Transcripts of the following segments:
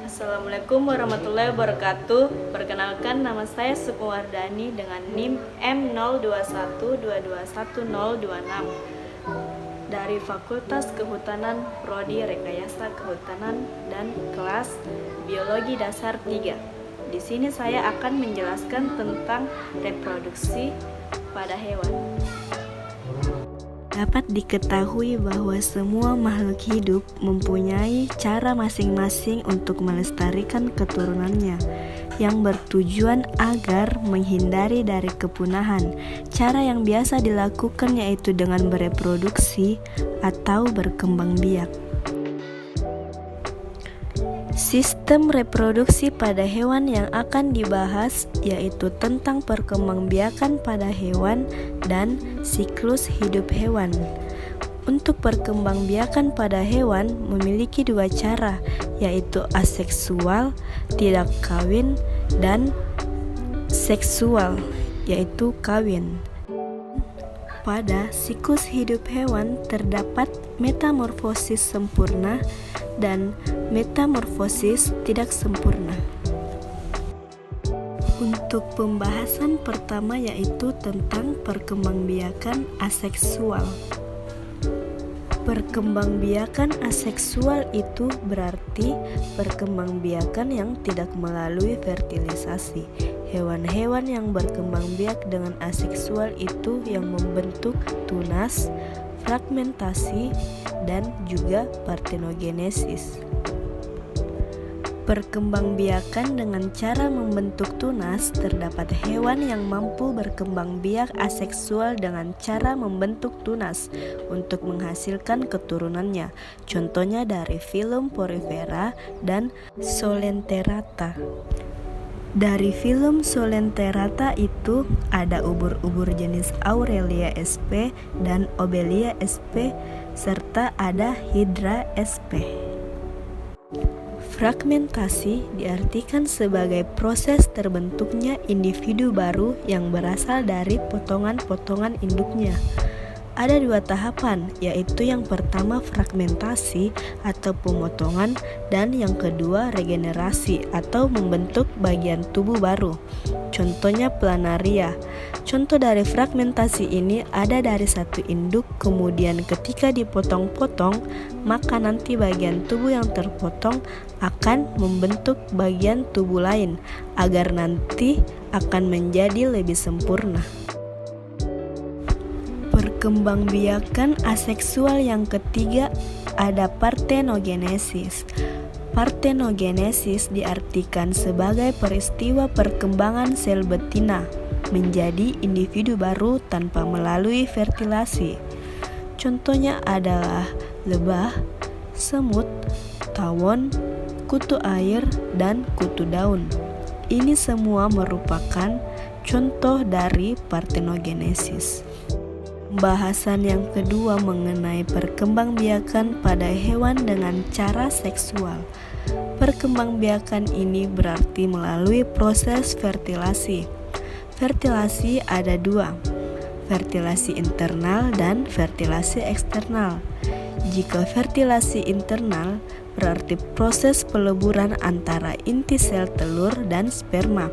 Assalamualaikum warahmatullahi wabarakatuh. Perkenalkan, nama saya Sukuwardani dengan NIM M0212211026 dari Fakultas Kehutanan Prodi Rekayasa Kehutanan dan kelas Biologi Dasar 3. Di sini saya akan menjelaskan tentang reproduksi pada hewan. Dapat diketahui bahwa semua makhluk hidup mempunyai cara masing-masing untuk melestarikan keturunannya yang bertujuan agar menghindari dari kepunahan. Cara yang biasa dilakukan yaitu dengan bereproduksi atau berkembang biak. Sistem reproduksi pada hewan yang akan dibahas yaitu tentang perkembangbiakan pada hewan dan siklus hidup hewan. Untuk perkembangbiakan pada hewan memiliki dua cara, yaitu aseksual, tidak kawin, dan seksual, yaitu kawin. Pada siklus hidup hewan terdapat metamorfosis sempurna dan metamorfosis tidak sempurna. Untuk pembahasan pertama yaitu tentang perkembangbiakan aseksual. Perkembangbiakan aseksual itu berarti perkembangbiakan yang tidak melalui fertilisasi. Hewan-hewan yang berkembang biak dengan aseksual itu yang membentuk tunas, fragmentasi, dan juga partenogenesis. Perkembangbiakan dengan cara membentuk tunas, terdapat hewan yang mampu berkembang biak aseksual dengan cara membentuk tunas untuk menghasilkan keturunannya. Contohnya dari filum Porifera dan Solenterata. Dari filum Solenterata itu ada ubur-ubur jenis Aurelia sp dan Obelia sp serta ada Hydra sp. Fragmentasi diartikan sebagai proses terbentuknya individu baru yang berasal dari potongan-potongan induknya. Ada dua tahapan, yaitu yang pertama fragmentasi atau pemotongan dan yang kedua regenerasi atau membentuk bagian tubuh baru. Contohnya planaria. Contoh dari fragmentasi ini ada dari satu induk, kemudian ketika dipotong-potong, maka nanti bagian tubuh yang terpotong akan membentuk bagian tubuh lain agar nanti akan menjadi lebih sempurna. Perkembangbiakan aseksual yang ketiga ada partenogenesis. Partenogenesis diartikan sebagai peristiwa perkembangan sel betina menjadi individu baru tanpa melalui fertilasi. Contohnya adalah lebah, semut, tawon, kutu air, dan kutu daun. Ini semua merupakan contoh dari partenogenesis. Pembahasan yang kedua mengenai perkembangbiakan pada hewan dengan cara seksual. Perkembangbiakan ini berarti melalui proses fertilasi. Fertilasi ada dua, fertilasi internal dan fertilasi eksternal. Jika fertilasi internal berarti proses peleburan antara inti sel telur dan sperma.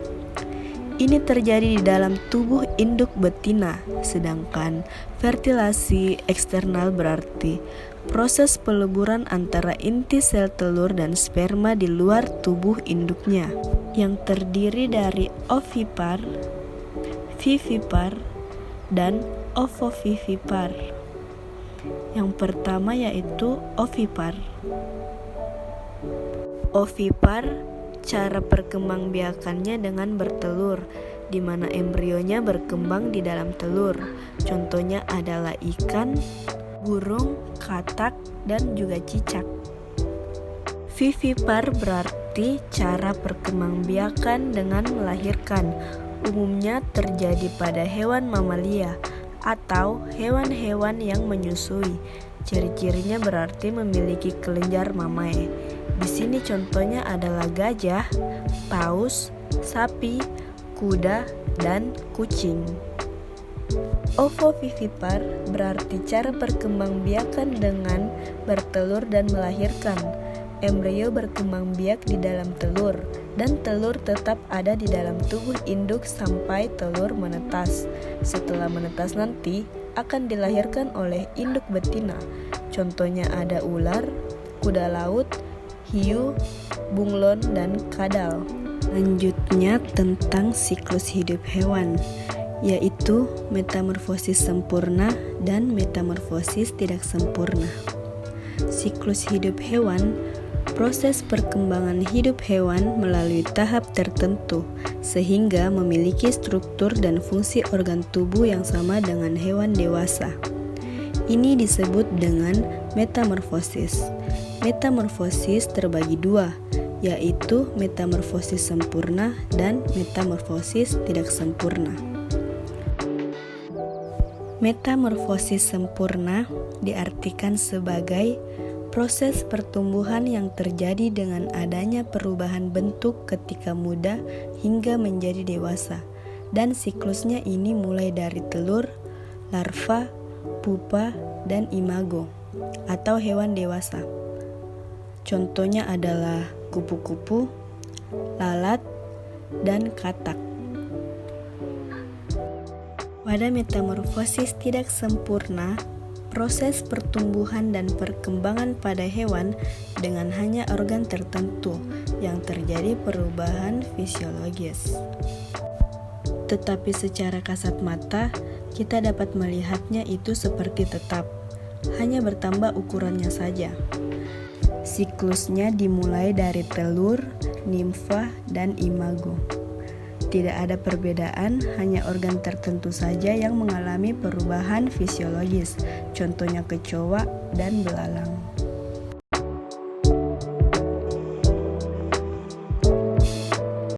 Ini terjadi di dalam tubuh induk betina, sedangkan fertilasi eksternal berarti proses peleburan antara inti sel telur dan sperma di luar tubuh induknya, yang terdiri dari ovipar, vivipar, dan ovovivipar. Yang pertama yaitu ovipar. Ovipar cara perkembangbiakannya dengan bertelur, di mana embrionya berkembang di dalam telur. Contohnya adalah ikan, burung, katak, dan juga cicak. Vivipar berarti cara perkembangbiakan dengan melahirkan. Umumnya terjadi pada hewan mamalia atau hewan-hewan yang menyusui. Ciri-cirinya berarti memiliki kelenjar mamae. Di sini contohnya adalah gajah, paus, sapi, kuda, dan kucing. Ovovivipar berarti cara perkembangbiakan dengan bertelur dan melahirkan. embrio berkembang biak di dalam telur, dan telur tetap ada di dalam tubuh induk sampai telur menetas. Setelah menetas nanti akan dilahirkan oleh induk betina. Contohnya ada ular, kuda laut, hiu, bunglon, dan kadal. Lanjutnya tentang siklus hidup hewan, yaitu metamorfosis sempurna dan metamorfosis tidak sempurna. Siklus hidup hewan, proses perkembangan hidup hewan melalui tahap tertentu sehingga memiliki struktur dan fungsi organ tubuh yang sama dengan hewan dewasa. Ini disebut dengan metamorfosis. Metamorfosis terbagi dua, yaitu metamorfosis sempurna dan metamorfosis tidak sempurna. Metamorfosis sempurna diartikan sebagai proses pertumbuhan yang terjadi dengan adanya perubahan bentuk ketika muda hingga menjadi dewasa, dan siklusnya ini mulai dari telur, larva, pupa, dan imago atau hewan dewasa. Contohnya adalah kupu-kupu, lalat, dan katak. Pada metamorfosis tidak sempurna, proses pertumbuhan dan perkembangan pada hewan dengan hanya organ tertentu yang terjadi perubahan fisiologis. Tetapi secara kasat mata, kita dapat melihatnya itu seperti tetap, hanya bertambah ukurannya saja. Siklusnya dimulai dari telur, nimfa, dan imago. Tidak ada perbedaan, hanya organ tertentu saja yang mengalami perubahan fisiologis, contohnya kecoa dan belalang.